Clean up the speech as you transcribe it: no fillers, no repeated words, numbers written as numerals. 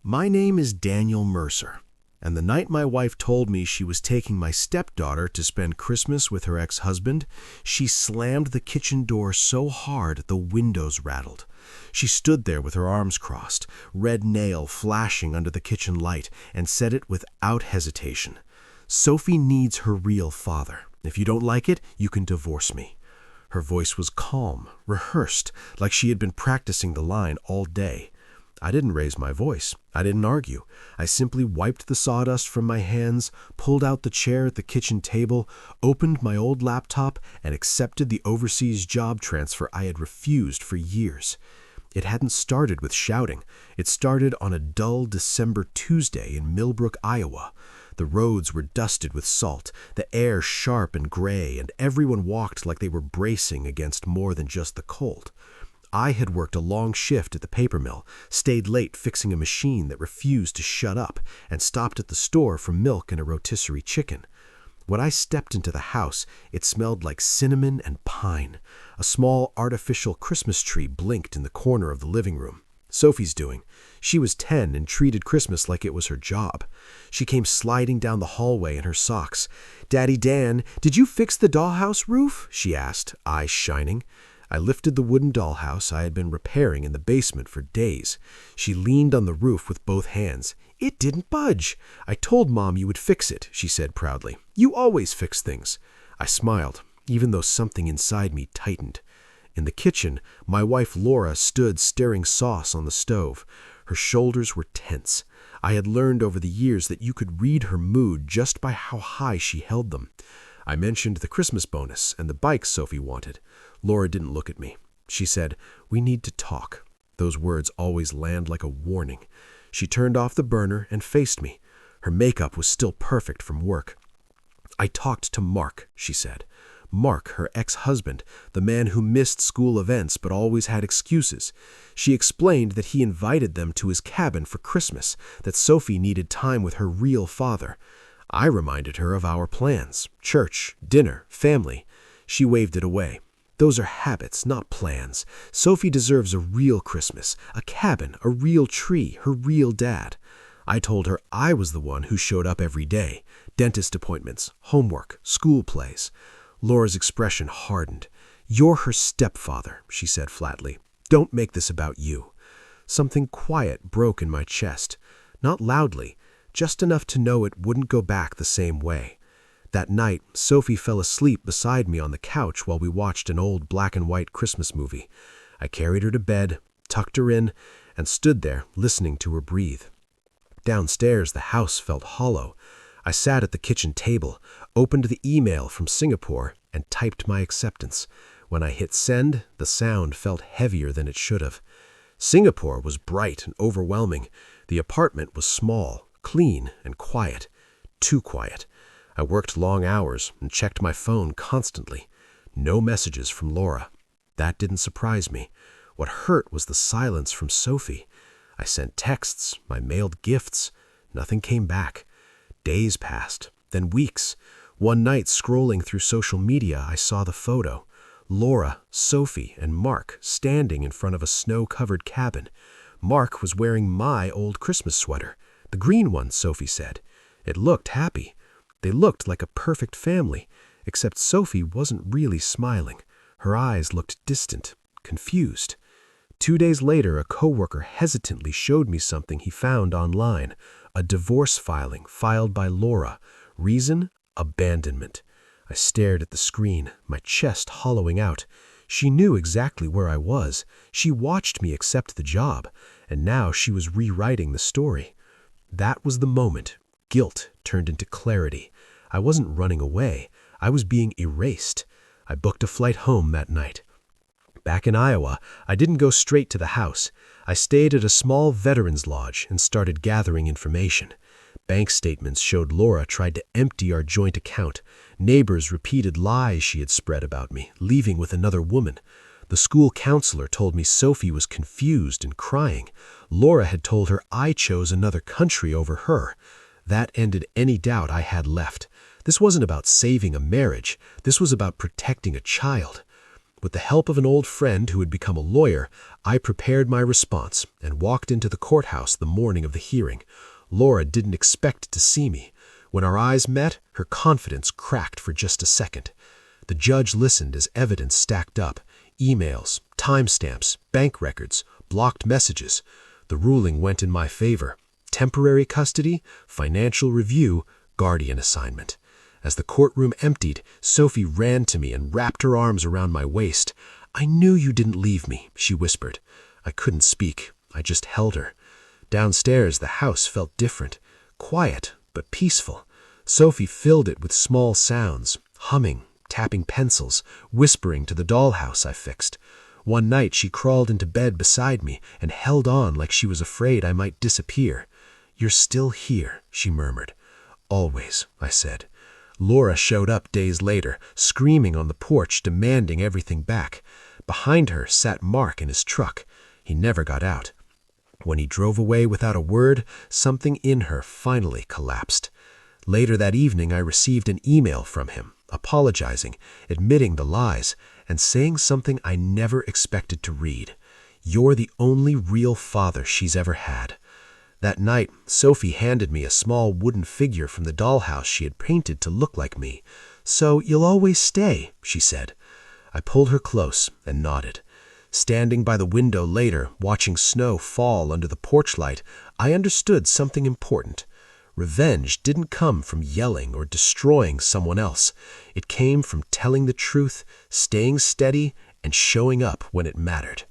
My name is Daniel Mercer, and the night my wife told me she was taking my stepdaughter to spend Christmas with her ex-husband, she slammed the kitchen door so hard the windows rattled. She stood there with her arms crossed, red nail flashing under the kitchen light, and said it without hesitation. "Sophie needs her real father. If you don't like it, you can divorce me." Her voice was calm, rehearsed, like she had been practicing the line all day. I didn't raise my voice. I didn't argue. I simply wiped the sawdust from my hands, pulled out the chair at the kitchen table, opened my old laptop, and accepted the overseas job transfer I had refused for years. It hadn't started with shouting. It started on a dull December Tuesday in Millbrook, Iowa. The roads were dusted with salt, the air sharp and gray, and everyone walked like they were bracing against more than just the cold. I had worked a long shift at the paper mill, stayed late fixing a machine that refused to shut up, and stopped at the store for milk and a rotisserie chicken. When I stepped into the house, it smelled like cinnamon and pine. A small artificial Christmas tree blinked in the corner of the living room. Sophie's doing. She was 10 and treated Christmas like it was her job. She came sliding down the hallway in her socks. "Daddy Dan, did you fix the dollhouse roof?" she asked, eyes shining. I lifted the wooden dollhouse I had been repairing in the basement for days. She leaned on the roof with both hands. "It didn't budge. I told Mom you would fix it," she said proudly. "You always fix things." I smiled, even though something inside me tightened. In the kitchen, my wife Laura stood stirring sauce on the stove. Her shoulders were tense. I had learned over the years that you could read her mood just by how high she held them. I mentioned the Christmas bonus and the bike Sophie wanted. Laura didn't look at me. She said, "We need to talk." Those words always land like a warning. She turned off the burner and faced me. Her makeup was still perfect from work. "I talked to Mark," she said. Mark, her ex-husband, the man who missed school events but always had excuses. She explained that he invited them to his cabin for Christmas, that Sophie needed time with her real father. I reminded her of our plans: church, dinner, family. She waved it away. "Those are habits, not plans. Sophie deserves a real Christmas, a cabin, a real tree, her real dad." I told her I was the one who showed up every day: dentist appointments, homework, school plays. Laura's expression hardened. "You're her stepfather," she said flatly. "Don't make this about you." Something quiet broke in my chest. Not loudly, just enough to know it wouldn't go back the same way. That night, Sophie fell asleep beside me on the couch while we watched an old black-and-white Christmas movie. I carried her to bed, tucked her in, and stood there listening to her breathe. Downstairs, the house felt hollow. I sat at the kitchen table, opened the email from Singapore, and typed my acceptance. When I hit send, the sound felt heavier than it should have. Singapore was bright and overwhelming. The apartment was small, clean, and quiet. Too quiet. I worked long hours and checked my phone constantly. No messages from Laura. That didn't surprise me. What hurt was the silence from Sophie. I sent texts, I mailed gifts. Nothing came back. Days passed, then weeks. One night, scrolling through social media, I saw the photo. Laura, Sophie, and Mark standing in front of a snow-covered cabin. Mark was wearing my old Christmas sweater. The green one, Sophie said. It looked happy. They looked like a perfect family, except Sophie wasn't really smiling. Her eyes looked distant, confused. 2 days later, a coworker hesitantly showed me something he found online, a divorce filing filed by Laura. Reason? Abandonment. I stared at the screen, my chest hollowing out. She knew exactly where I was. She watched me accept the job, and now she was rewriting the story. That was the moment. Guilt turned into clarity. I wasn't running away. I was being erased. I booked a flight home that night. Back in Iowa, I didn't go straight to the house. I stayed at a small veterans lodge and started gathering information. Bank statements showed Laura tried to empty our joint account. Neighbors repeated lies she had spread about me, leaving with another woman. The school counselor told me Sophie was confused and crying. Laura had told her I chose another country over her. That ended any doubt I had left. This wasn't about saving a marriage. This was about protecting a child. With the help of an old friend who had become a lawyer, I prepared my response and walked into the courthouse the morning of the hearing. Laura didn't expect to see me. When our eyes met, her confidence cracked for just a second. The judge listened as evidence stacked up: emails, timestamps, bank records, blocked messages. The ruling went in my favor: temporary custody, financial review, guardian assignment. As the courtroom emptied, Sophie ran to me and wrapped her arms around my waist. "I knew you didn't leave me," she whispered. I couldn't speak. I just held her. Downstairs, the house felt different. Quiet, but peaceful. Sophie filled it with small sounds, humming, tapping pencils, whispering to the dollhouse I fixed. One night she crawled into bed beside me and held on like she was afraid I might disappear. "You're still here," she murmured. "Always," I said. Laura showed up days later, screaming on the porch, demanding everything back. Behind her sat Mark in his truck. He never got out. When he drove away without a word, something in her finally collapsed. Later that evening, I received an email from him, apologizing, admitting the lies, and saying something I never expected to read: "You're the only real father she's ever had." That night, Sophie handed me a small wooden figure from the dollhouse she had painted to look like me. "So you'll always stay," she said. I pulled her close and nodded. Standing by the window later, watching snow fall under the porch light, I understood something important. Revenge didn't come from yelling or destroying someone else. It came from telling the truth, staying steady, and showing up when it mattered.